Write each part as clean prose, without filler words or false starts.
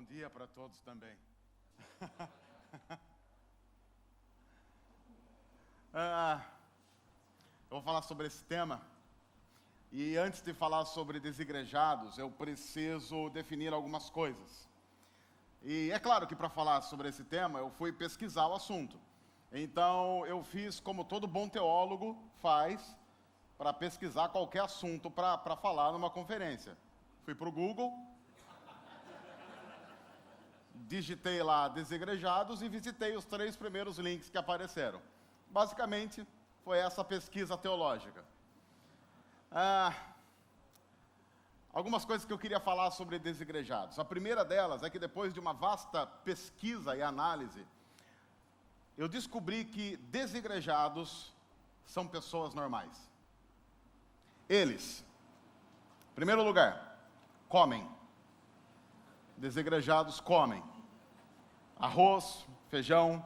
bom dia para todos também. Eu vou falar sobre esse tema. E antes de falar sobre desigrejados, eu preciso definir algumas coisas. E é claro que para falar sobre esse tema, eu fui pesquisar o assunto. Então, eu fiz como todo bom teólogo faz para pesquisar qualquer assunto para falar numa conferência. Fui para o Google, digitei lá desigrejados e visitei os 3 primeiros links que apareceram. Basicamente, foi essa pesquisa teológica. Algumas coisas que eu queria falar sobre desigrejados. A primeira delas é que depois de uma vasta pesquisa e análise, eu descobri que desigrejados são pessoas normais. Eles, em primeiro lugar, comem. Desigrejados comem arroz, feijão,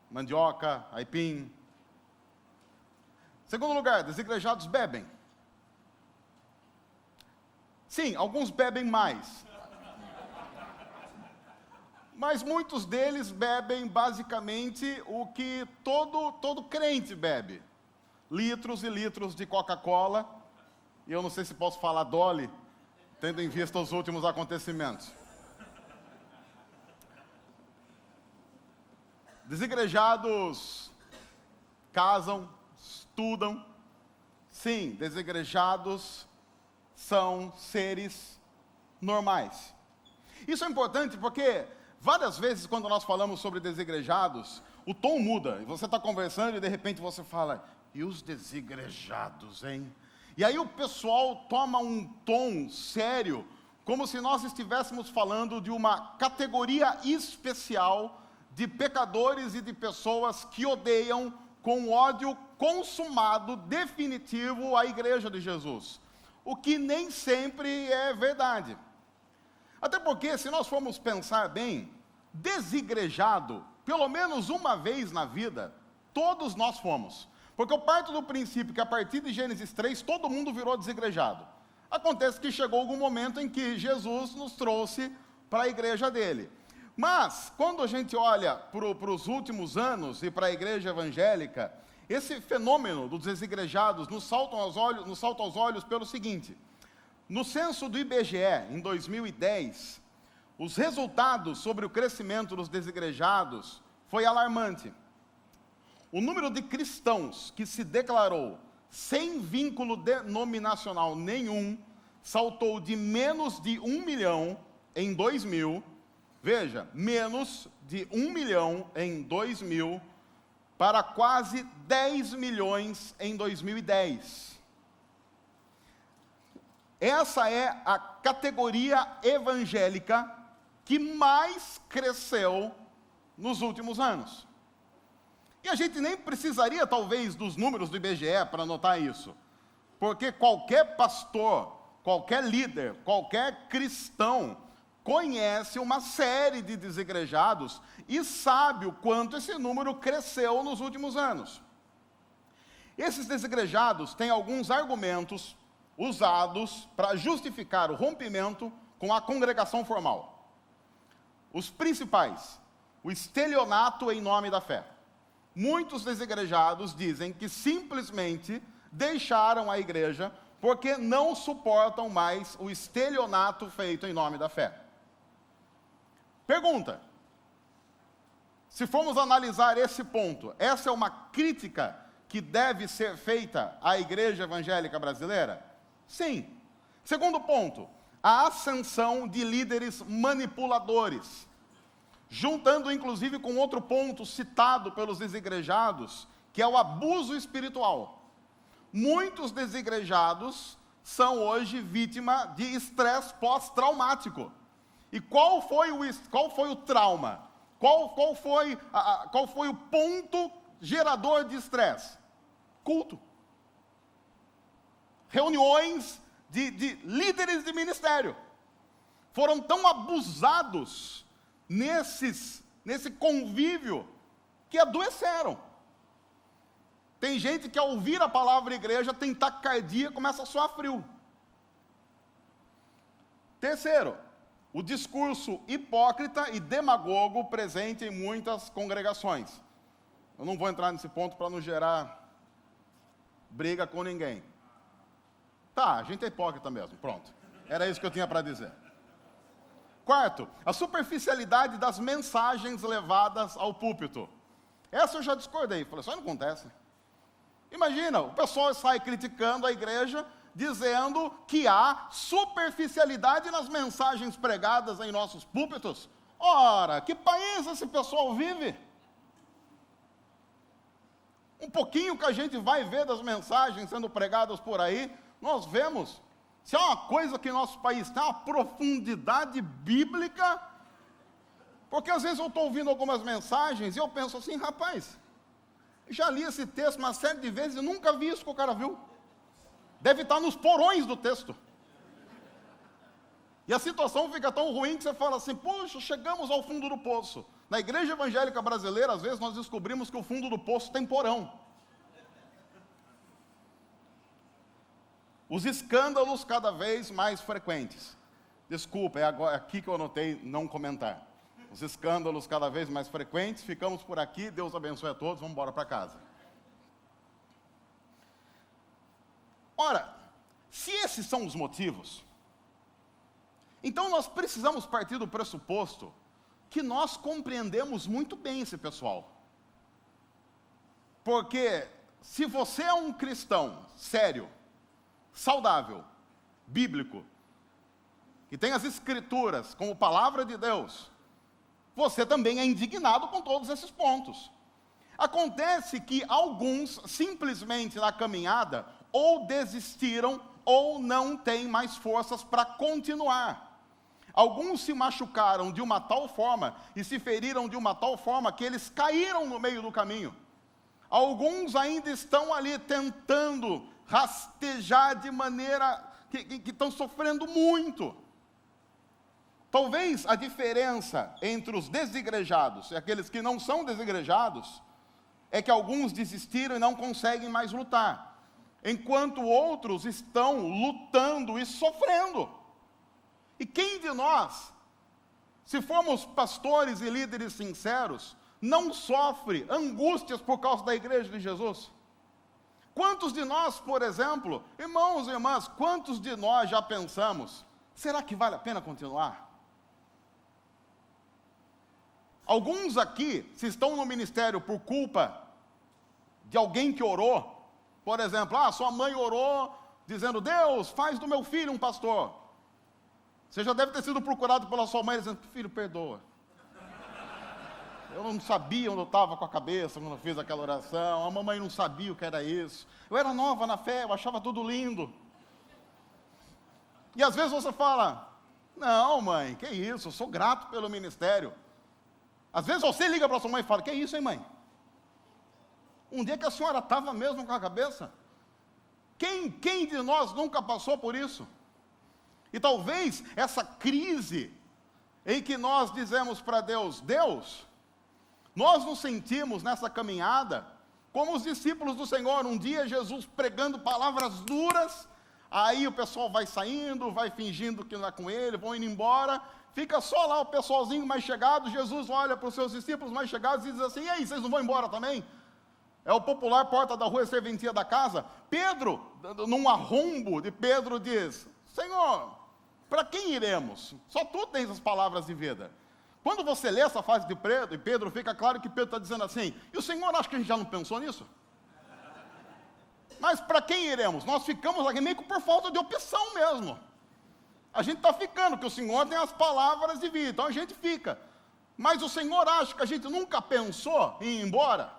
mandioca, aipim. Segundo lugar, desigrejados bebem. Sim, alguns bebem mais. Mas muitos deles bebem basicamente o que todo crente bebe. Litros e litros de Coca-Cola. E eu não sei se posso falar Dolly, tendo em vista os últimos acontecimentos. Desigrejados casam, estudam. Sim, desigrejados são seres normais. Isso é importante porque várias vezes quando nós falamos sobre desigrejados, o tom muda. E você está conversando e de repente você fala, e os desigrejados, hein? E aí o pessoal toma um tom sério, como se nós estivéssemos falando de uma categoria especial de pecadores e de pessoas que odeiam com ódio consumado, definitivo, a igreja de Jesus. O que nem sempre é verdade. Até porque, se nós formos pensar bem, desigrejado, pelo menos uma vez na vida, todos nós fomos. Porque eu parto do princípio que a partir de Gênesis 3, todo mundo virou desigrejado. Acontece que chegou algum momento em que Jesus nos trouxe para a igreja dele. Mas, quando a gente olha para os últimos anos e para a igreja evangélica, esse fenômeno dos desigrejados nos salta aos olhos pelo seguinte: no censo do IBGE, em 2010, os resultados sobre o crescimento dos desigrejados foi alarmante. O número de cristãos que se declarou sem vínculo denominacional nenhum saltou de menos de 1 milhão em 2000, veja, menos de 1 milhão em 2000, para quase 10 milhões em 2010. Essa é a categoria evangélica que mais cresceu nos últimos anos. E a gente nem precisaria, talvez, dos números do IBGE para notar isso. Porque qualquer pastor, qualquer líder, qualquer cristão conhece uma série de desigrejados e sabe o quanto esse número cresceu nos últimos anos. Esses desigrejados têm alguns argumentos usados para justificar o rompimento com a congregação formal. Os principais: o estelionato em nome da fé. Muitos desigrejados dizem que simplesmente deixaram a igreja porque não suportam mais o estelionato feito em nome da fé. Pergunta: se formos analisar esse ponto, essa é uma crítica que deve ser feita à igreja evangélica brasileira? Sim. Segundo ponto, a ascensão de líderes manipuladores, juntando inclusive com outro ponto citado pelos desigrejados, que é o abuso espiritual. Muitos desigrejados são hoje vítima de estresse pós-traumático. E qual foi o trauma? Qual foi o ponto gerador de estresse? Culto. Reuniões de líderes de ministério. Foram tão abusados nesse convívio que adoeceram. Tem gente que ao ouvir a palavra igreja tem taquicardia, começa a suar frio. Terceiro, o discurso hipócrita e demagogo presente em muitas congregações. Eu não vou entrar nesse ponto para não gerar briga com ninguém. Tá, a gente é hipócrita mesmo, pronto. Era isso que eu tinha para dizer. Quarto, a superficialidade das mensagens levadas ao púlpito. Essa eu já discordei, falei, isso aí não acontece. Imagina, o pessoal sai criticando a igreja, dizendo que há superficialidade nas mensagens pregadas em nossos púlpitos. Ora, que país esse pessoal vive? Um pouquinho que a gente vai ver das mensagens sendo pregadas por aí, nós vemos. Se há uma coisa que nosso país tem, uma profundidade bíblica, porque às vezes eu estou ouvindo algumas mensagens e eu penso assim, rapaz, já li esse texto uma série de vezes e nunca vi isso que o cara viu. Deve estar nos porões do texto. E a situação fica tão ruim que você fala assim, puxa, chegamos ao fundo do poço. Na igreja evangélica brasileira, às vezes nós descobrimos que o fundo do poço tem porão. Os escândalos cada vez mais frequentes. Desculpa, é aqui que eu anotei não comentar. Os escândalos cada vez mais frequentes, ficamos por aqui, Deus abençoe a todos, vamos embora para casa. Ora, se esses são os motivos, então nós precisamos partir do pressuposto que nós compreendemos muito bem esse pessoal. Porque se você é um cristão sério, saudável, bíblico, que tem as escrituras como palavra de Deus, você também é indignado com todos esses pontos. Acontece que alguns simplesmente na caminhada ou desistiram ou não têm mais forças para continuar. Alguns se machucaram de uma tal forma e se feriram de uma tal forma que eles caíram no meio do caminho. Alguns ainda estão ali tentando rastejar de maneira que estão sofrendo muito. Talvez a diferença entre os desigrejados e aqueles que não são desigrejados é que alguns desistiram e não conseguem mais lutar, enquanto outros estão lutando e sofrendo. E quem de nós, se formos pastores e líderes sinceros, não sofre angústias por causa da igreja de Jesus? Quantos de nós, por exemplo, irmãos e irmãs, quantos de nós já pensamos, será que vale a pena continuar? Alguns aqui, se estão no ministério por culpa de alguém que orou, por exemplo, sua mãe orou dizendo, Deus, faz do meu filho um pastor. Você já deve ter sido procurado pela sua mãe dizendo, filho, perdoa. Eu não sabia onde eu estava com a cabeça quando eu fiz aquela oração, a mamãe não sabia o que era isso. Eu era nova na fé, eu achava tudo lindo. E às vezes você fala, não mãe, que isso, eu sou grato pelo ministério. Às vezes você liga para sua mãe e fala, que isso, hein mãe? Um dia que a senhora estava mesmo com a cabeça? Quem de nós nunca passou por isso? E talvez essa crise em que nós dizemos para Deus, Deus, nós nos sentimos nessa caminhada como os discípulos do Senhor, um dia Jesus pregando palavras duras, aí o pessoal vai saindo, vai fingindo que não é com ele, vão indo embora, fica só lá o pessoalzinho mais chegado, Jesus olha para os seus discípulos mais chegados e diz assim, e aí, vocês não vão embora também? É o popular porta da rua e serventia da casa. Pedro, num arrombo de Pedro diz, Senhor, para quem iremos? Só tu tens as palavras de vida. Quando você lê essa frase de Pedro, fica claro que Pedro está dizendo assim, e o Senhor acha que a gente já não pensou nisso? Mas para quem iremos? Nós ficamos aqui meio que por falta de opção mesmo. A gente está ficando, porque o Senhor tem as palavras de vida, então a gente fica. Mas o Senhor acha que a gente nunca pensou em ir embora?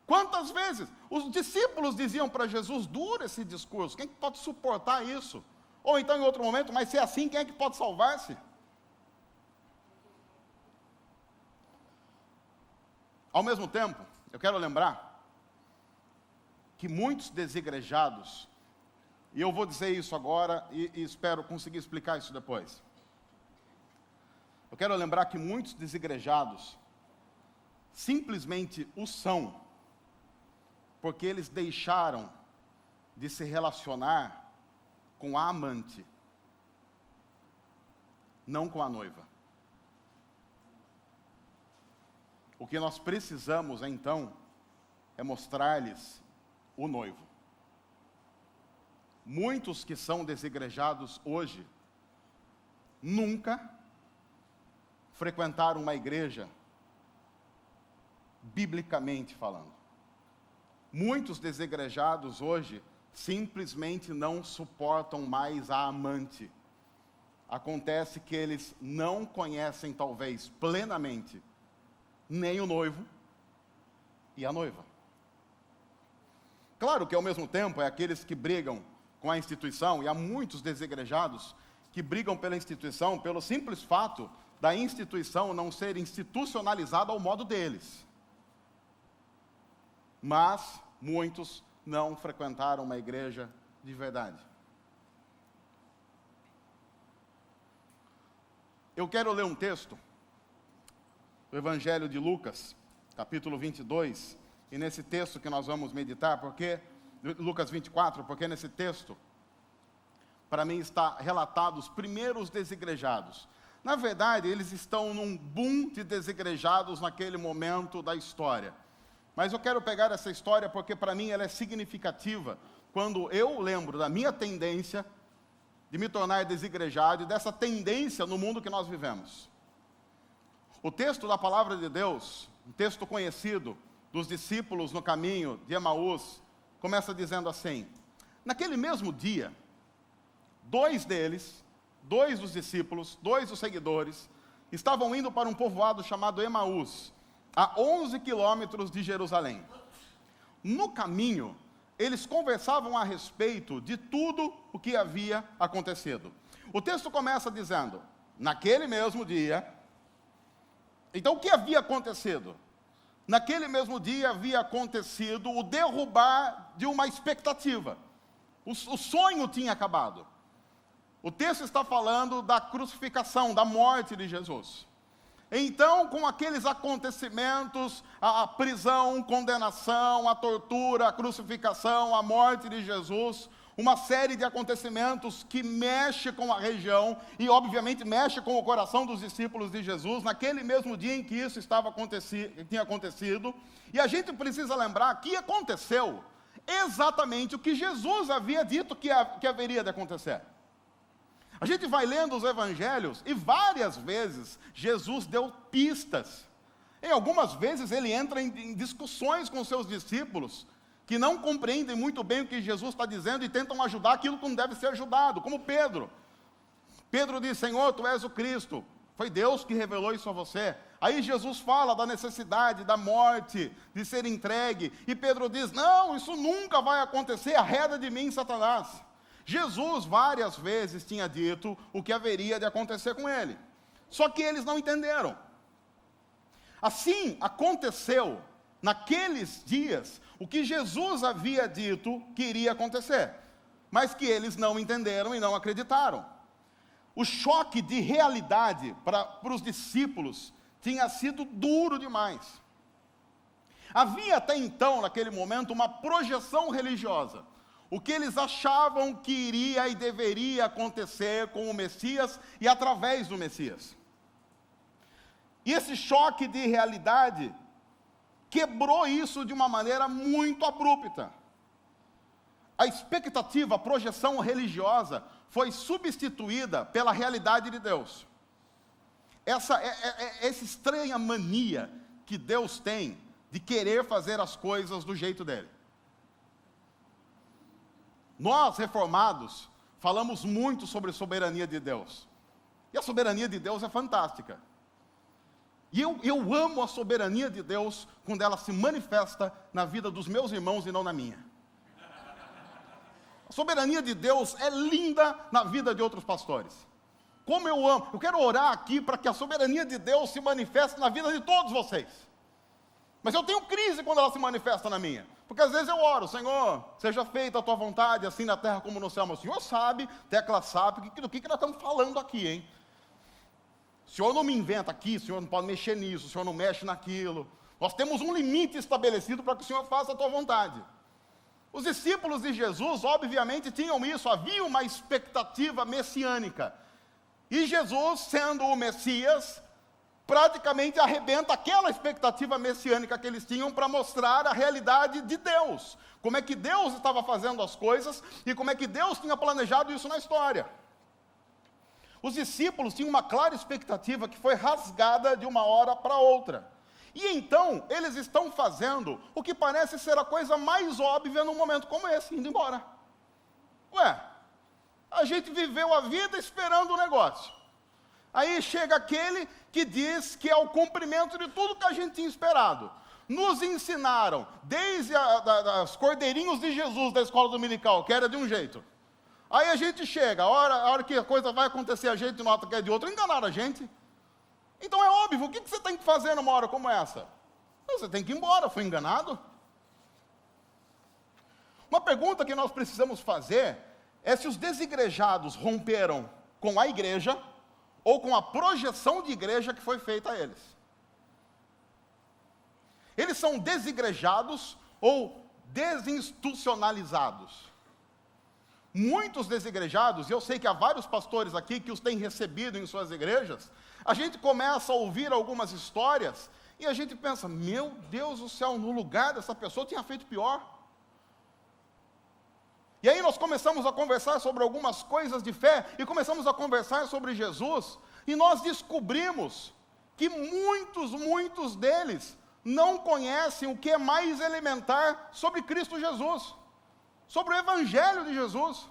Quantas vezes os discípulos diziam para Jesus, dura esse discurso, quem que pode suportar isso? Ou então em outro momento, mas se é assim, quem é que pode salvar-se? Ao mesmo tempo, eu quero lembrar que muitos desigrejados, e eu vou dizer isso agora e espero conseguir explicar isso depois. Eu quero lembrar que muitos desigrejados simplesmente o são, porque eles deixaram de se relacionar com a amante. não com a noiva. O que nós precisamos, então, é mostrar-lhes o noivo. Muitos que são desigrejados hoje nunca frequentaram uma igreja, biblicamente falando. Muitos desigrejados hoje simplesmente não suportam mais a amante. Acontece que eles não conhecem, talvez, plenamente, nem o noivo e a noiva. Claro que, ao mesmo tempo, é aqueles que brigam com a instituição, e há muitos desigrejados que brigam pela instituição pelo simples fato da instituição não ser institucionalizada ao modo deles. Mas muitos não frequentaram uma igreja de verdade. Eu quero ler um texto, o Evangelho de Lucas, capítulo 22, e nesse texto que nós vamos meditar, Lucas 24, porque nesse texto, para mim, está relatado os primeiros desigrejados. Na verdade, eles estão num boom de desigrejados naquele momento da história. Mas eu quero pegar essa história porque, para mim, ela é significativa, quando eu lembro da minha tendência de me tornar desigrejado e dessa tendência no mundo que nós vivemos. O texto da palavra de Deus, um texto conhecido dos discípulos no caminho de Emaús, começa dizendo assim: naquele mesmo dia, dois dos discípulos, dois dos seguidores, estavam indo para um povoado chamado Emaús, a 11 quilômetros de Jerusalém. No caminho, eles conversavam a respeito de tudo o que havia acontecido. O texto começa dizendo, naquele mesmo dia. Então, o que havia acontecido? Naquele mesmo dia havia acontecido o derrubar de uma expectativa. O sonho tinha acabado. O texto está falando da crucificação, da morte de Jesus. Então, com aqueles acontecimentos, a prisão, condenação, a tortura, a crucificação, a morte de Jesus, uma série de acontecimentos que mexe com a região e, obviamente, mexe com o coração dos discípulos de Jesus, naquele mesmo dia em que isso tinha acontecido. E a gente precisa lembrar que aconteceu exatamente o que Jesus havia dito que haveria de acontecer. A gente vai lendo os evangelhos e várias vezes Jesus deu pistas. E algumas vezes ele entra em discussões com seus discípulos que não compreendem muito bem o que Jesus está dizendo e tentam ajudar aquilo que não deve ser ajudado, como Pedro. Pedro diz: Senhor, tu és o Cristo. Foi Deus que revelou isso a você. Aí Jesus fala da necessidade, da morte, de ser entregue. E Pedro diz: não, isso nunca vai acontecer, arreda de mim, Satanás. Jesus várias vezes tinha dito o que haveria de acontecer com ele. Só que eles não entenderam. Assim aconteceu, naqueles dias, o que Jesus havia dito que iria acontecer. Mas que eles não entenderam e não acreditaram. O choque de realidade para os discípulos tinha sido duro demais. Havia até então, naquele momento, uma projeção religiosa. O que eles achavam que iria e deveria acontecer com o Messias e através do Messias. E esse choque de realidade quebrou isso de uma maneira muito abrupta. A expectativa, a projeção religiosa foi substituída pela realidade de Deus. Essa estranha mania que Deus tem de querer fazer as coisas do jeito dele. Nós, reformados, falamos muito sobre a soberania de Deus. E a soberania de Deus é fantástica. E eu amo a soberania de Deus quando ela se manifesta na vida dos meus irmãos e não na minha. A soberania de Deus é linda na vida de outros pastores. Como eu amo. Eu quero orar aqui para que a soberania de Deus se manifeste na vida de todos vocês. Mas eu tenho crise quando ela se manifesta na minha. Porque às vezes eu oro: Senhor, seja feita a tua vontade, assim na terra como no céu. Mas o Senhor sabe, tecla sabe, do que nós estamos falando aqui, hein? O Senhor não me inventa aqui, o Senhor não pode mexer nisso, o Senhor não mexe naquilo. Nós temos um limite estabelecido para que o Senhor faça a tua vontade. Os discípulos de Jesus, obviamente, tinham isso, havia uma expectativa messiânica. E Jesus, sendo o Messias, praticamente arrebenta aquela expectativa messiânica que eles tinham para mostrar a realidade de Deus. Como é que Deus estava fazendo as coisas e como é que Deus tinha planejado isso na história. Os discípulos tinham uma clara expectativa que foi rasgada de uma hora para outra. E então, eles estão fazendo o que parece ser a coisa mais óbvia num momento como esse, indo embora. Ué, a gente viveu a vida esperando o negócio. Aí chega aquele que diz que é o cumprimento de tudo que a gente tinha esperado. Nos ensinaram, desde os cordeirinhos de Jesus da escola dominical, que era de um jeito. Aí a gente chega, a hora que a coisa vai acontecer, a gente nota que é de outro, enganaram a gente. Então é óbvio, o que você tem que fazer numa hora como essa? Você tem que ir embora, foi enganado. Uma pergunta que nós precisamos fazer é se os desigrejados romperam com a igreja ou com a projeção de igreja que foi feita a eles. Eles são desigrejados ou desinstitucionalizados. Muitos desigrejados, e eu sei que há vários pastores aqui que os têm recebido em suas igrejas, a gente começa a ouvir algumas histórias e a gente pensa, meu Deus do céu, no lugar dessa pessoa eu tinha feito pior. E aí nós começamos a conversar sobre algumas coisas de fé e começamos a conversar sobre Jesus e nós descobrimos que muitos deles não conhecem o que é mais elementar sobre Cristo Jesus, sobre o Evangelho de Jesus.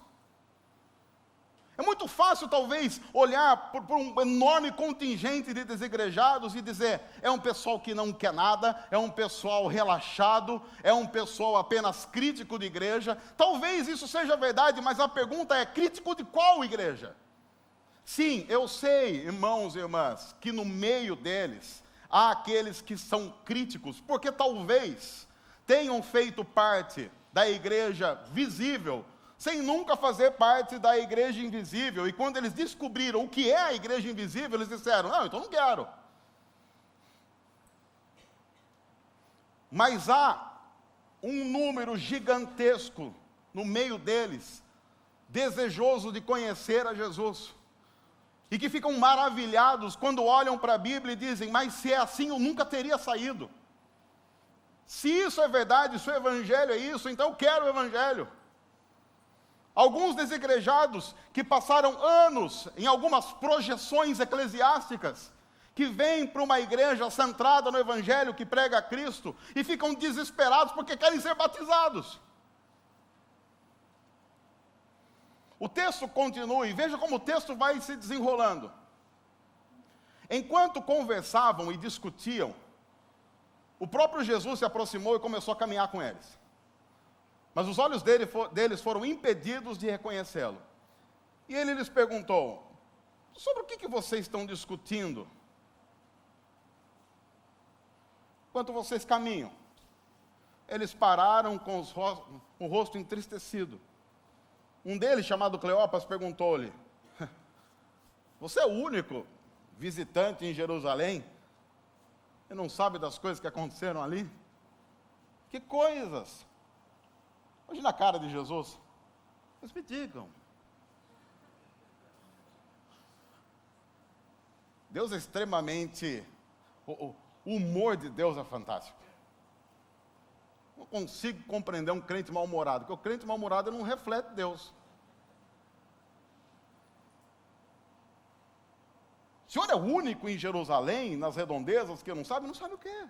É muito fácil, talvez, olhar por um enorme contingente de desigrejados e dizer, é um pessoal que não quer nada, é um pessoal relaxado, é um pessoal apenas crítico de igreja. Talvez isso seja verdade, mas a pergunta é, crítico de qual igreja? Sim, eu sei, irmãos e irmãs, que no meio deles há aqueles que são críticos, porque talvez tenham feito parte da igreja visível, sem nunca fazer parte da igreja invisível. E quando eles descobriram o que é a igreja invisível, eles disseram, não, então não quero. Mas há um número gigantesco no meio deles, desejoso de conhecer a Jesus, e que ficam maravilhados quando olham para a Bíblia e dizem, mas se é assim eu nunca teria saído. Se isso é verdade, se o Evangelho é isso, então eu quero o Evangelho. Alguns desigrejados que passaram anos em algumas projeções eclesiásticas, que vêm para uma igreja centrada no Evangelho, que prega a Cristo, e ficam desesperados porque querem ser batizados. O texto continua, e veja como o texto vai se desenrolando. Enquanto conversavam e discutiam, o próprio Jesus se aproximou e começou a caminhar com eles. Mas os olhos deles foram impedidos de reconhecê-lo. E ele lhes perguntou, sobre o que vocês estão discutindo? Enquanto vocês caminham. Eles pararam com o rosto entristecido. Um deles, chamado Cleopas, perguntou-lhe, você é o único visitante em Jerusalém e não sabe das coisas que aconteceram ali? Que coisas? Imagina a cara de Jesus. Mas me digam. Deus é extremamente... O humor de Deus é fantástico. Não consigo compreender um crente mal-humorado, porque o crente mal-humorado não reflete Deus. O Senhor é o único em Jerusalém, nas redondezas, que não sabe o quê?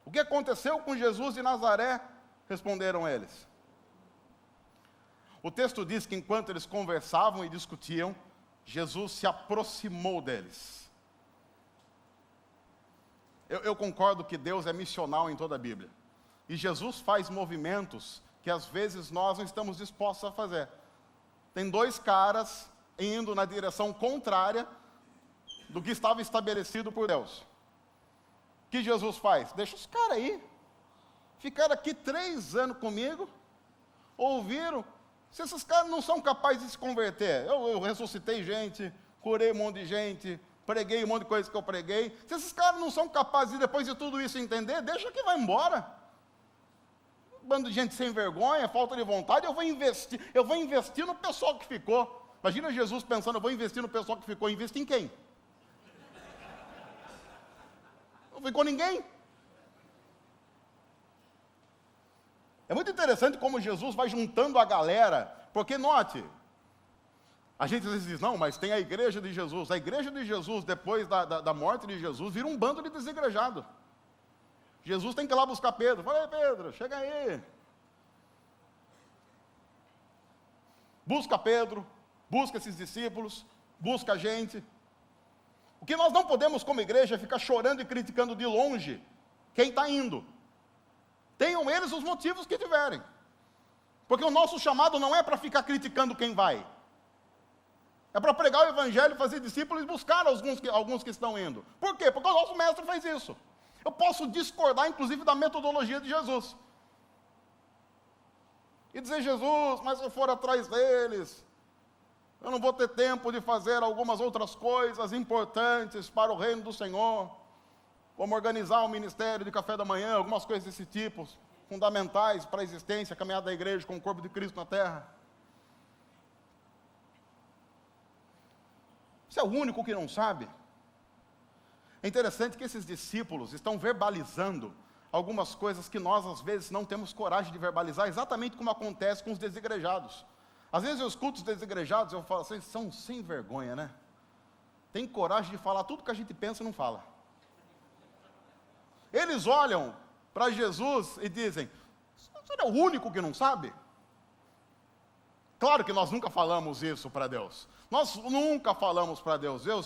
O que aconteceu com Jesus de Nazaré? Responderam eles. O texto diz que enquanto eles conversavam e discutiam, Jesus se aproximou deles. Eu concordo que Deus é missional em toda a Bíblia. E Jesus faz movimentos que às vezes nós não estamos dispostos a fazer. Tem dois caras indo na direção contrária do que estava estabelecido por Deus. O que Jesus faz? Deixa os caras aí. Ficaram aqui 3 anos comigo, ouviram. Se esses caras não são capazes de se converter, eu ressuscitei gente, curei um monte de gente, preguei um monte de coisa que eu preguei. Se esses caras não são capazes de, depois de tudo isso, entender, deixa que vai embora. Um bando de gente sem vergonha, falta de vontade, eu vou investir no pessoal que ficou. Imagina Jesus pensando, eu vou investir no pessoal que ficou, investir em quem? Não ficou ninguém. É muito interessante como Jesus vai juntando a galera, porque note, a gente às vezes diz, não, mas tem a igreja de Jesus. A igreja de Jesus, depois da morte de Jesus, vira um bando de desigrejados. Jesus tem que ir lá buscar Pedro. Fala, Pedro, chega aí. Busca Pedro, busca esses discípulos, busca a gente. O que nós não podemos como igreja é ficar chorando e criticando de longe quem está indo. Tenham eles os motivos que tiverem. Porque o nosso chamado não é para ficar criticando quem vai. É para pregar o evangelho, fazer discípulos e buscar alguns que estão indo. Por quê? Porque o nosso mestre fez isso. Eu posso discordar, inclusive, da metodologia de Jesus. E dizer, Jesus, mas se eu for atrás deles, eu não vou ter tempo de fazer algumas outras coisas importantes para o reino do Senhor, como organizar um ministério de café da manhã, algumas coisas desse tipo, fundamentais para a existência, a caminhada da igreja com o corpo de Cristo na terra. Você é o único que não sabe? É interessante que esses discípulos estão verbalizando algumas coisas que nós, às vezes, não temos coragem de verbalizar, exatamente como acontece com os desigrejados. Às vezes eu escuto os desigrejados e eu falo assim, são sem vergonha, né? Tem coragem de falar tudo que a gente pensa e não fala. Eles olham para Jesus e dizem, você é o único que não sabe? Claro que nós nunca falamos isso para Deus. Nós nunca falamos para Deus, o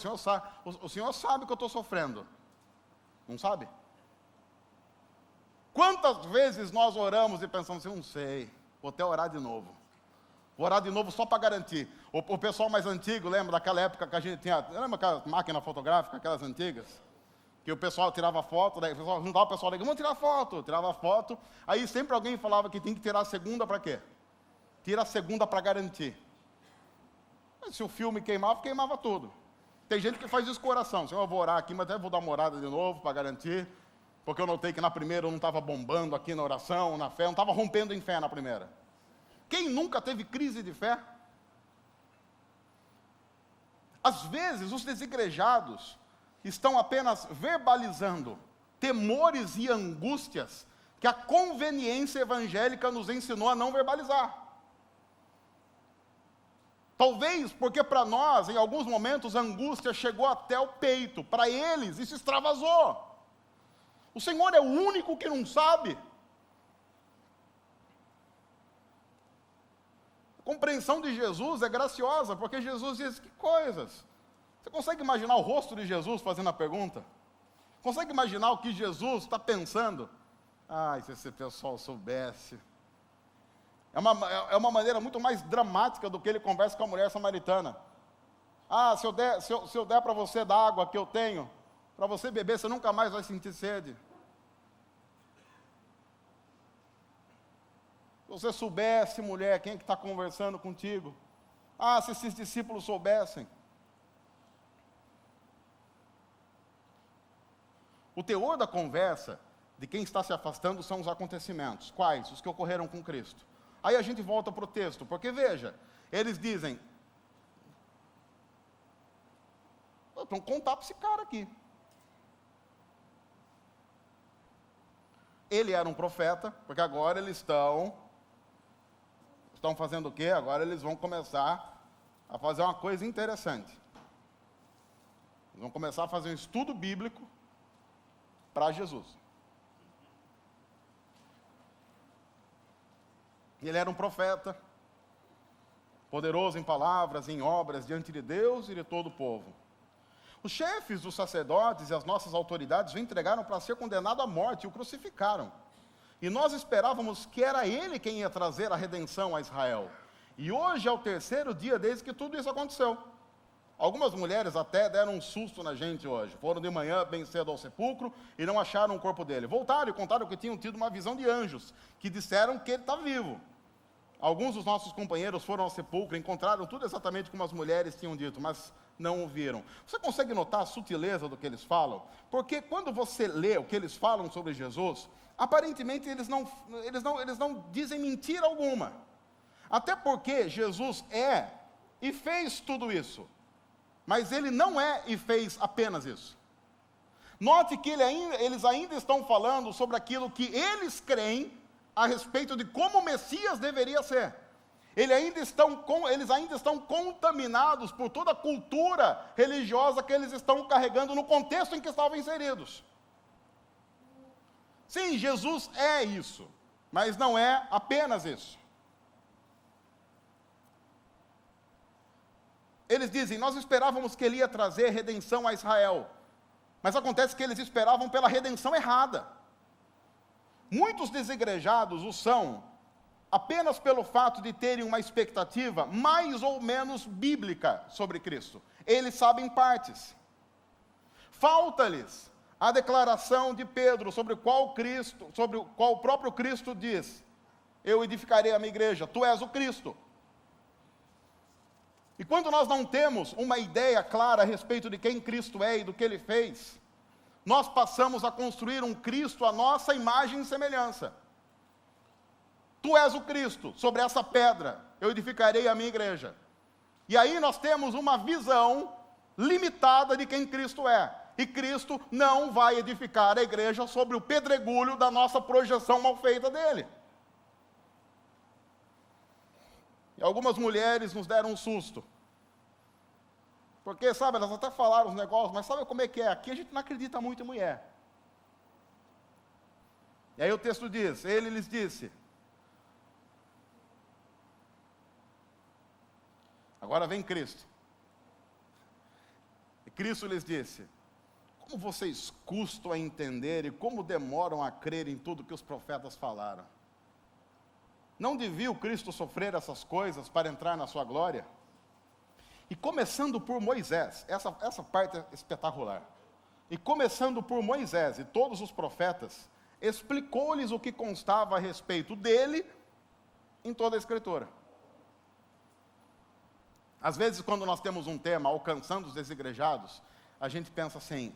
Senhor sabe que eu estou sofrendo. Não sabe? Quantas vezes nós oramos e pensamos assim, não sei, vou até orar de novo. Vou orar de novo só para garantir. O pessoal mais antigo, lembra daquela época que a gente tinha, lembra aquela máquina fotográfica, aquelas antigas? Que o pessoal tirava foto, daí o pessoal juntava o pessoal, vamos tirar foto, tirava foto. Aí sempre alguém falava que tem que tirar a segunda para quê? Tira a segunda para garantir. Mas se o filme queimava tudo. Tem gente que faz isso com oração. Senhor, eu vou orar aqui, mas até vou dar uma orada de novo para garantir. Porque eu notei que na primeira eu não estava bombando aqui na oração, na fé, eu não estava rompendo em fé na primeira. Quem nunca teve crise de fé? Às vezes os desigrejados estão apenas verbalizando temores e angústias que a conveniência evangélica nos ensinou a não verbalizar. Talvez porque para nós, em alguns momentos, a angústia chegou até o peito. Para eles, isso extravasou. O Senhor é o único que não sabe. A compreensão de Jesus é graciosa, porque Jesus diz, que coisas? Você consegue imaginar o rosto de Jesus fazendo a pergunta? Consegue imaginar o que Jesus está pensando? Ai, se esse pessoal soubesse. É uma maneira muito mais dramática do que ele conversa com a mulher samaritana. Ah, se eu der para você da água que eu tenho, para você beber, você nunca mais vai sentir sede. Se você soubesse, mulher, quem é que está conversando contigo? Ah, se esses discípulos soubessem. O teor da conversa de quem está se afastando são os acontecimentos. Quais? Os que ocorreram com Cristo. Aí a gente volta para o texto, porque veja, eles dizem, vamos contar para esse cara aqui. Ele era um profeta, porque agora eles estão fazendo o quê? Agora eles vão começar a fazer uma coisa interessante. Eles vão começar a fazer um estudo bíblico para Jesus. Ele era um profeta, poderoso em palavras, em obras, diante de Deus e de todo o povo. Os chefes dos sacerdotes e as nossas autoridades o entregaram para ser condenado à morte e o crucificaram. E nós esperávamos que era ele quem ia trazer a redenção a Israel. E hoje é o terceiro dia desde que tudo isso aconteceu. Algumas mulheres até deram um susto na gente hoje. Foram de manhã bem cedo ao sepulcro e não acharam o corpo dele. Voltaram e contaram que tinham tido uma visão de anjos, que disseram que ele está vivo. Alguns dos nossos companheiros foram ao sepulcro, encontraram tudo exatamente como as mulheres tinham dito, mas não o viram. Você consegue notar a sutileza do que eles falam? Porque quando você lê o que eles falam sobre Jesus, aparentemente eles não dizem mentira alguma. Até porque Jesus é e fez tudo isso. Mas ele não é e fez apenas isso. Note que eles ainda estão falando sobre aquilo que eles creem a respeito de como o Messias deveria ser. Eles ainda estão contaminados por toda a cultura religiosa que eles estão carregando no contexto em que estavam inseridos. Sim, Jesus é isso, mas não é apenas isso. Eles dizem, nós esperávamos que ele ia trazer redenção a Israel, mas acontece que eles esperavam pela redenção errada. Muitos desigrejados o são apenas pelo fato de terem uma expectativa mais ou menos bíblica sobre Cristo. Eles sabem partes. Falta-lhes a declaração de Pedro sobre o qual o próprio Cristo diz: eu edificarei a minha igreja, tu és o Cristo. E quando nós não temos uma ideia clara a respeito de quem Cristo é e do que Ele fez, nós passamos a construir um Cristo à nossa imagem e semelhança. Tu és o Cristo, sobre essa pedra eu edificarei a minha igreja. E aí nós temos uma visão limitada de quem Cristo é. E Cristo não vai edificar a igreja sobre o pedregulho da nossa projeção mal feita dele. E algumas mulheres nos deram um susto. Porque, sabe, elas até falaram os negócios, mas sabe como é que é? Aqui a gente não acredita muito em mulher. E aí o texto diz, ele lhes disse. Agora vem Cristo. E Cristo lhes disse, como vocês custam a entender e como demoram a crer em tudo que os profetas falaram? Não devia o Cristo sofrer essas coisas para entrar na sua glória? E começando por Moisés, essa parte é espetacular. E começando por Moisés e todos os profetas, explicou-lhes o que constava a respeito dele em toda a Escritura. Às vezes, quando nós temos um tema, alcançando os desigrejados, a gente pensa assim,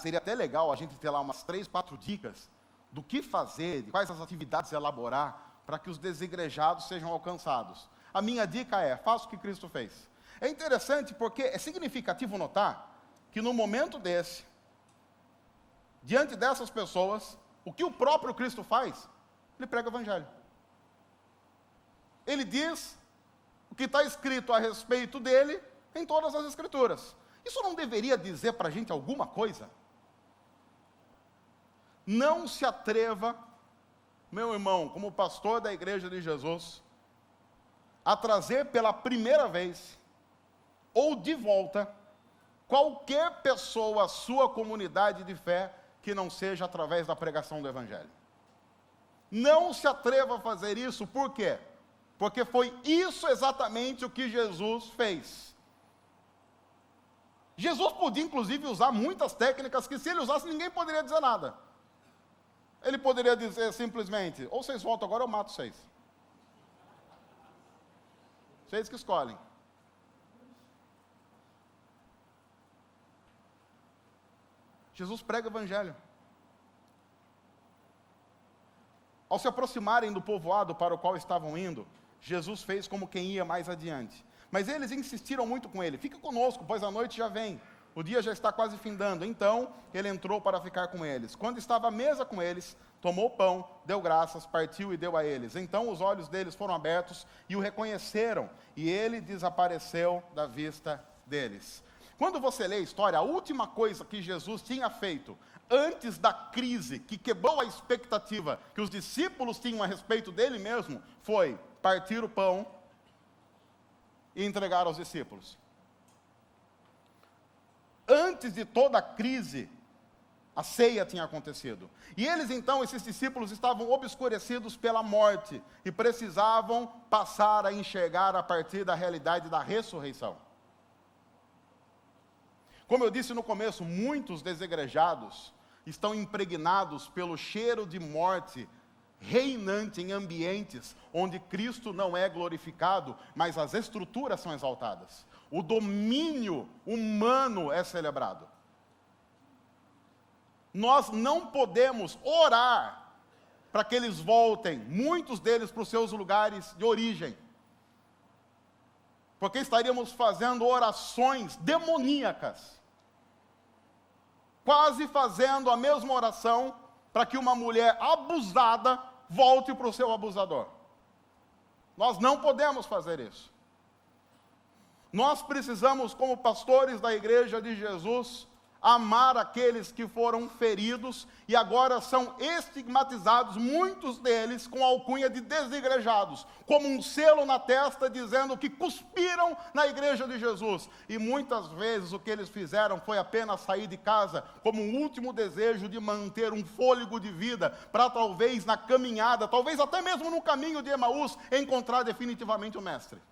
seria até legal a gente ter lá umas 3, 4 dicas do que fazer, de quais as atividades elaborar, para que os desigrejados sejam alcançados. A minha dica é, faça o que Cristo fez. É interessante porque é significativo notar que no momento desse, diante dessas pessoas, o que o próprio Cristo faz? Ele prega o Evangelho. Ele diz o que está escrito a respeito dele em todas as Escrituras. Isso não deveria dizer para a gente alguma coisa? Não se atreva, meu irmão, como pastor da Igreja de Jesus, a trazer pela primeira vez, ou de volta, qualquer pessoa à sua comunidade de fé, que não seja através da pregação do Evangelho. Não se atreva a fazer isso, por quê? Porque foi isso exatamente o que Jesus fez. Jesus podia, inclusive, usar muitas técnicas que, se ele usasse, ninguém poderia dizer nada. Ele poderia dizer simplesmente, ou vocês voltam agora, eu mato vocês. Vocês que escolhem. Jesus prega o Evangelho. Ao se aproximarem do povoado para o qual estavam indo, Jesus fez como quem ia mais adiante. Mas eles insistiram muito com ele, fica conosco, pois a noite já vem, o dia já está quase findando. Então, ele entrou para ficar com eles. Quando estava à mesa com eles, tomou o pão, deu graças, partiu e deu a eles. Então os olhos deles foram abertos e o reconheceram, e ele desapareceu da vista deles. Quando você lê a história, a última coisa que Jesus tinha feito, antes da crise que quebrou a expectativa que os discípulos tinham a respeito dele mesmo, foi partir o pão e entregar aos discípulos. Antes de toda a crise, a ceia tinha acontecido. E eles então, esses discípulos, estavam obscurecidos pela morte e precisavam passar a enxergar a partir da realidade da ressurreição. Como eu disse no começo, muitos desigrejados estão impregnados pelo cheiro de morte reinante em ambientes onde Cristo não é glorificado, mas as estruturas são exaltadas. O domínio humano é celebrado. Nós não podemos orar para que eles voltem, muitos deles, para os seus lugares de origem. porque estaríamos fazendo orações demoníacas, quase fazendo a mesma oração para que uma mulher abusada volte para o seu abusador. Nós não podemos fazer isso. Nós precisamos, como pastores da Igreja de Jesus, amar aqueles que foram feridos e agora são estigmatizados, muitos deles com a alcunha de desigrejados, como um selo na testa dizendo que cuspiram na Igreja de Jesus. E muitas vezes o que eles fizeram foi apenas sair de casa como um último desejo de manter um fôlego de vida, para talvez na caminhada, talvez até mesmo no caminho de Emaús, encontrar definitivamente o Mestre.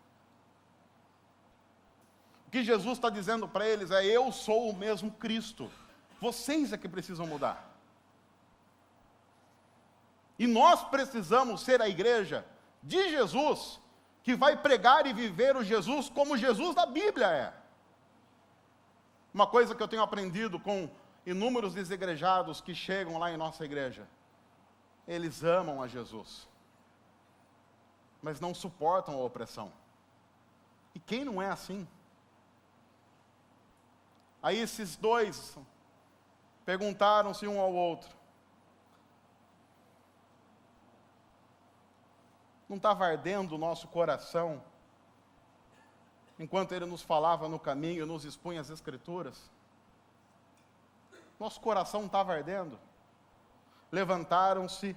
O que Jesus está dizendo para eles é: eu sou o mesmo Cristo, vocês é que precisam mudar. E nós precisamos ser a igreja de Jesus, que vai pregar e viver o Jesus como Jesus da Bíblia é. Uma coisa que eu tenho aprendido com inúmeros desigrejados que chegam lá em nossa igreja: eles amam a Jesus, mas não suportam a opressão. E quem não é assim? Aí esses dois perguntaram-se um ao outro: não estava ardendo o nosso coração enquanto ele nos falava no caminho, nos expunha as Escrituras? Nosso coração estava ardendo. Levantaram-se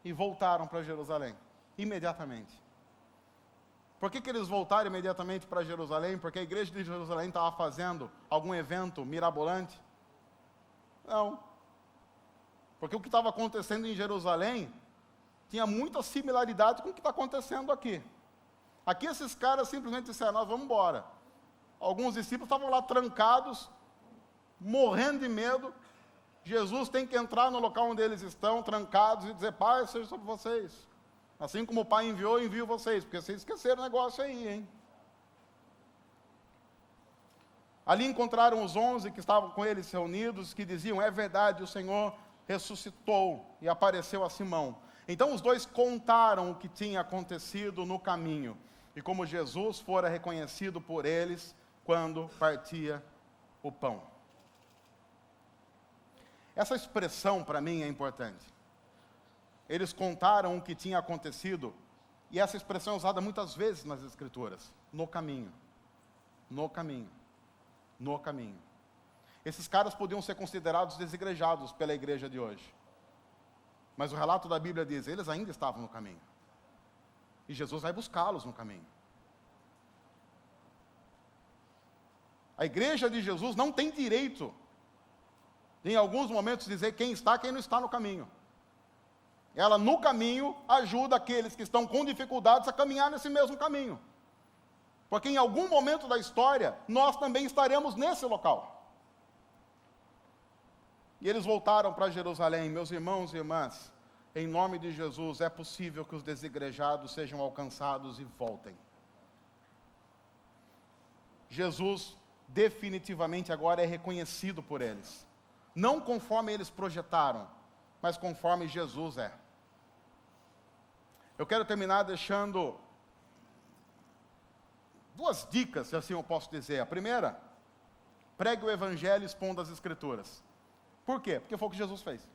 e voltaram para Jerusalém, imediatamente. Por que eles voltaram imediatamente para Jerusalém? Porque a igreja de Jerusalém estava fazendo algum evento mirabolante? Não. Porque o que estava acontecendo em Jerusalém tinha muita similaridade com o que está acontecendo aqui. Aqui esses caras simplesmente disseram: nós vamos embora. Alguns discípulos estavam lá trancados, morrendo de medo. Jesus tem que entrar no local onde eles estão, trancados, e dizer: Pai, seja sobre vocês. Assim como o Pai enviou, eu envio vocês, porque vocês esqueceram o negócio aí, hein? Ali encontraram os 11 que estavam com eles reunidos, que diziam: é verdade, o Senhor ressuscitou e apareceu a Simão. Então os dois contaram o que tinha acontecido no caminho, e como Jesus fora reconhecido por eles quando partia o pão. Essa expressão para mim é importante. Eles contaram o que tinha acontecido, e essa expressão é usada muitas vezes nas Escrituras: no caminho, no caminho, no caminho. Esses caras podiam ser considerados desigrejados pela igreja de hoje, mas o relato da Bíblia diz: eles ainda estavam no caminho, e Jesus vai buscá-los no caminho. A igreja de Jesus não tem direito, em alguns momentos, dizer quem está e quem não está no caminho. Ela, no caminho, ajuda aqueles que estão com dificuldades a caminhar nesse mesmo caminho. Porque em algum momento da história, nós também estaremos nesse local. E eles voltaram para Jerusalém. Meus irmãos e irmãs, em nome de Jesus, é possível que os desigrejados sejam alcançados e voltem. Jesus definitivamente agora é reconhecido por eles. Não conforme eles projetaram, mas conforme Jesus é. Eu quero terminar deixando duas dicas, se assim eu posso dizer. A primeira: pregue o Evangelho expondo as Escrituras. Por quê? Porque foi o que Jesus fez.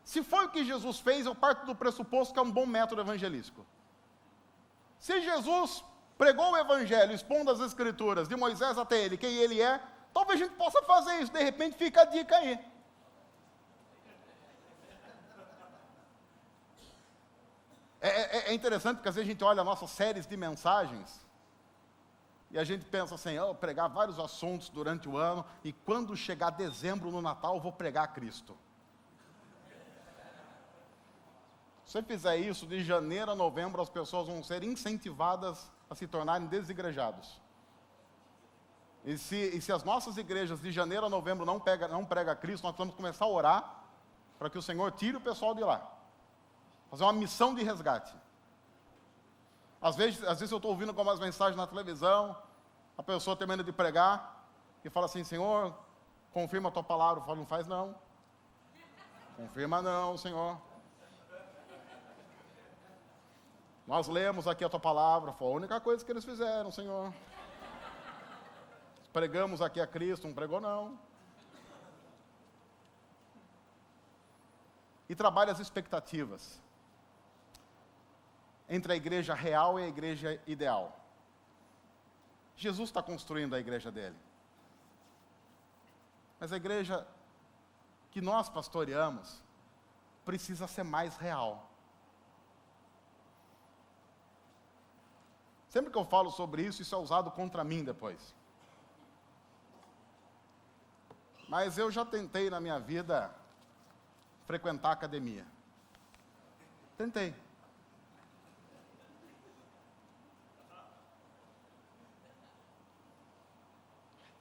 Se foi o que Jesus fez, eu parto do pressuposto que é um bom método evangelístico. Se Jesus pregou o Evangelho expondo as Escrituras, de Moisés até ele, quem ele é, talvez a gente possa fazer isso. De repente fica a dica aí. É interessante porque às vezes a gente olha nossas séries de mensagens e a gente pensa assim: eu vou pregar vários assuntos durante o ano e quando chegar dezembro, no Natal, eu vou pregar a Cristo. Se você fizer isso, de janeiro a novembro, as pessoas vão ser incentivadas a se tornarem desigrejados. E se as nossas igrejas de janeiro a novembro não pregam a Cristo, nós vamos começar a orar para que o Senhor tire o pessoal de lá. Fazer uma missão de resgate. Às vezes eu estou ouvindo algumas mensagens na televisão, a pessoa termina de pregar e fala assim: Senhor, confirma a tua palavra. Eu falo: não faz não. Confirma não, Senhor. Nós lemos aqui a tua palavra, foi a única coisa que eles fizeram, Senhor. Pregamos aqui a Cristo, não pregou não. E trabalha as expectativas entre a igreja real e a igreja ideal. Jesus está construindo a igreja dele. Mas a igreja que nós pastoreamos precisa ser mais real. Sempre que eu falo sobre isso, isso é usado contra mim depois. Mas eu já tentei na minha vida frequentar a academia. Tentei.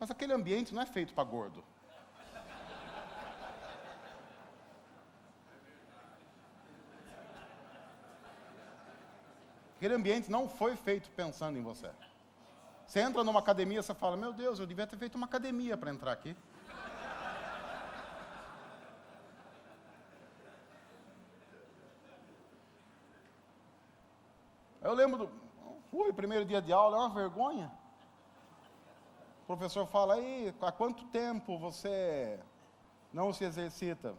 Mas aquele ambiente não é feito para gordo. Aquele ambiente não foi feito pensando em você. Você entra numa academia, você fala, meu Deus, eu devia ter feito uma academia para entrar aqui. Eu lembro, fui, primeiro dia de aula, é uma vergonha. O professor fala, aí, há quanto tempo você não se exercita?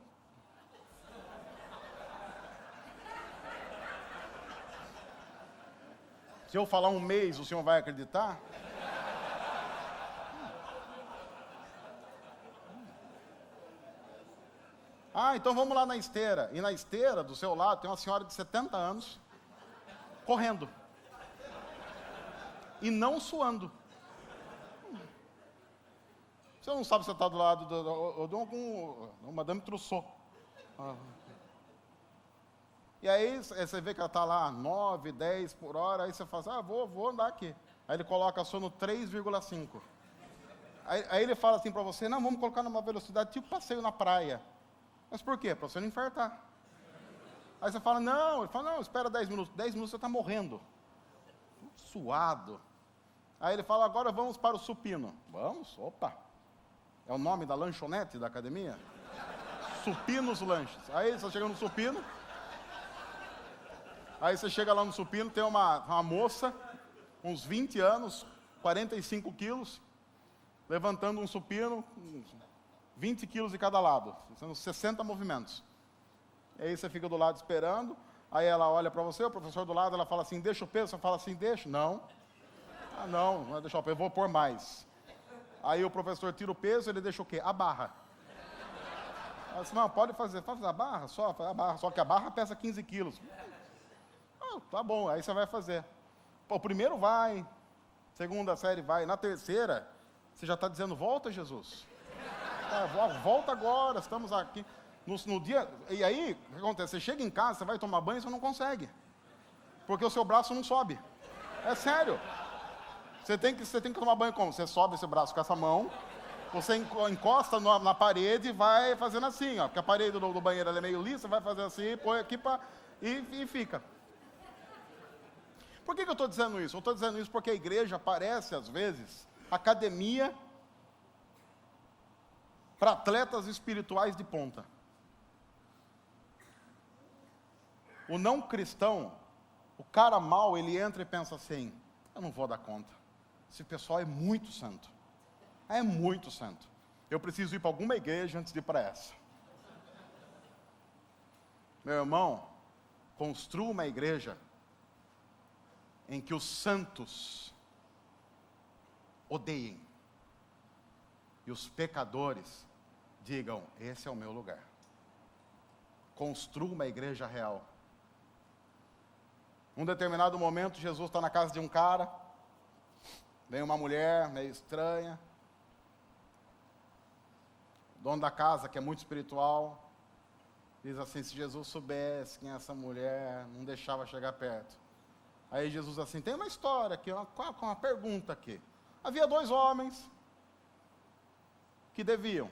Se eu falar um mês, o senhor vai acreditar? Ah, então vamos lá na esteira. E na esteira, do seu lado, tem uma senhora de 70 anos, correndo. E não suando. Você não sabe se você está do lado de algum Madame Trousseau. E aí você vê que ela está lá 9, 10 por hora, aí você fala assim, vou andar aqui. Aí ele coloca só no 3,5. Aí ele fala assim para você, não, vamos colocar numa velocidade tipo passeio na praia. Mas por quê? Para você não infartar. Aí você fala, não, ele fala, não, espera 10 minutos. 10 minutos você está morrendo. Suado. Aí ele fala, agora vamos para o supino. Vamos? Opa. É o nome da lanchonete da academia? Supinos Lanches. Aí você chega no supino. Aí você chega lá no supino, tem uma moça, uns 20 anos, 45 quilos, levantando um supino, 20 quilos de cada lado, sendo 60 movimentos. E aí você fica do lado esperando, aí ela olha para você, o professor do lado, ela fala assim, deixa o peso, você fala assim, deixa? Não. Ah, não vai deixar o peso, eu vou pôr mais. Aí o professor tira o peso, ele deixa o quê? A barra. Ela disse, não, pode fazer a barra, só que a barra pesa 15 quilos. Tá bom, aí você vai fazer. Pô, o primeiro vai, segunda série vai, na terceira, você já está dizendo, volta, Jesus. Volta agora, estamos aqui. No dia, e aí, o que acontece? Você chega em casa, você vai tomar banho, você não consegue. Porque o seu braço não sobe. É sério. Você tem que tomar banho como? Você sobe esse braço com essa mão, você encosta na parede e vai fazendo assim, ó. Porque a parede do banheiro ela é meio lisa, você vai fazer assim, põe aqui e fica. Por que eu estou dizendo isso? Eu estou dizendo isso porque a igreja parece, às vezes, academia para atletas espirituais de ponta. O não cristão, o cara mau, ele entra e pensa assim, eu não vou dar conta. Esse pessoal é muito santo. É muito santo. Eu preciso ir para alguma igreja antes de ir para essa. Meu irmão, construa uma igreja em que os santos odeiem e os pecadores digam, esse é o meu lugar. Construa uma igreja real. Num determinado momento, Jesus está na casa de um cara, vem uma mulher meio estranha, o dono da casa, que é muito espiritual, diz assim, se Jesus soubesse quem é essa mulher, não deixava chegar perto. Aí Jesus assim, tem uma história aqui, uma pergunta aqui. Havia 2 homens que deviam.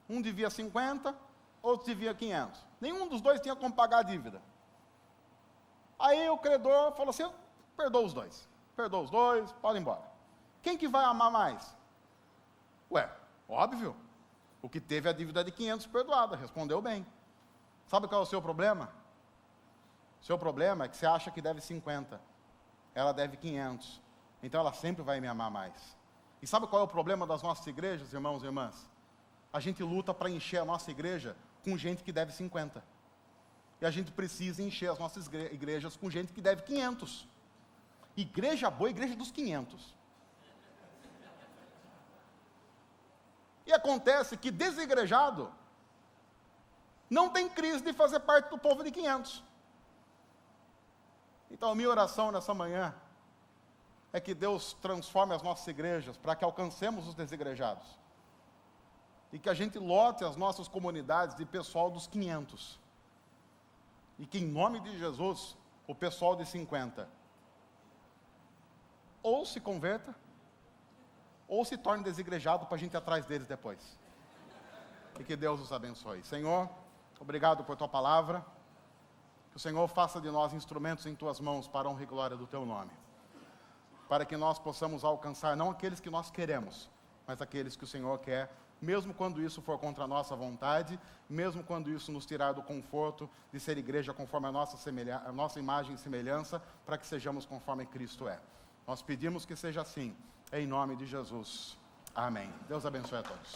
Um devia 50, outro devia 500. Nenhum dos dois tinha como pagar a dívida. Aí o credor falou assim, perdoa os dois. Perdoa os dois, pode ir embora. Quem que vai amar mais? Ué, óbvio. O que teve a dívida de 500 perdoada, respondeu bem. Sabe qual é o seu problema? Seu problema é que você acha que deve 50, ela deve 500, então ela sempre vai me amar mais. E sabe qual é o problema das nossas igrejas, irmãos e irmãs? A gente luta para encher a nossa igreja com gente que deve 50. E a gente precisa encher as nossas igrejas com gente que deve 500. Igreja boa, igreja dos 500. E acontece que desigrejado não tem crise de fazer parte do povo de 500. Então a minha oração nessa manhã é que Deus transforme as nossas igrejas para que alcancemos os desigrejados. E que a gente lote as nossas comunidades de pessoal dos 500. E que em nome de Jesus, o pessoal de 50 ou se converta, ou se torne desigrejado para a gente ir atrás deles depois. E que Deus os abençoe. Senhor, obrigado por tua palavra. Que o Senhor faça de nós instrumentos em tuas mãos para a honra e glória do teu nome. Para que nós possamos alcançar não aqueles que nós queremos, mas aqueles que o Senhor quer, mesmo quando isso for contra a nossa vontade, mesmo quando isso nos tirar do conforto de ser igreja conforme a nossa imagem e semelhança, para que sejamos conforme Cristo é. Nós pedimos que seja assim, em nome de Jesus. Amém. Deus abençoe a todos.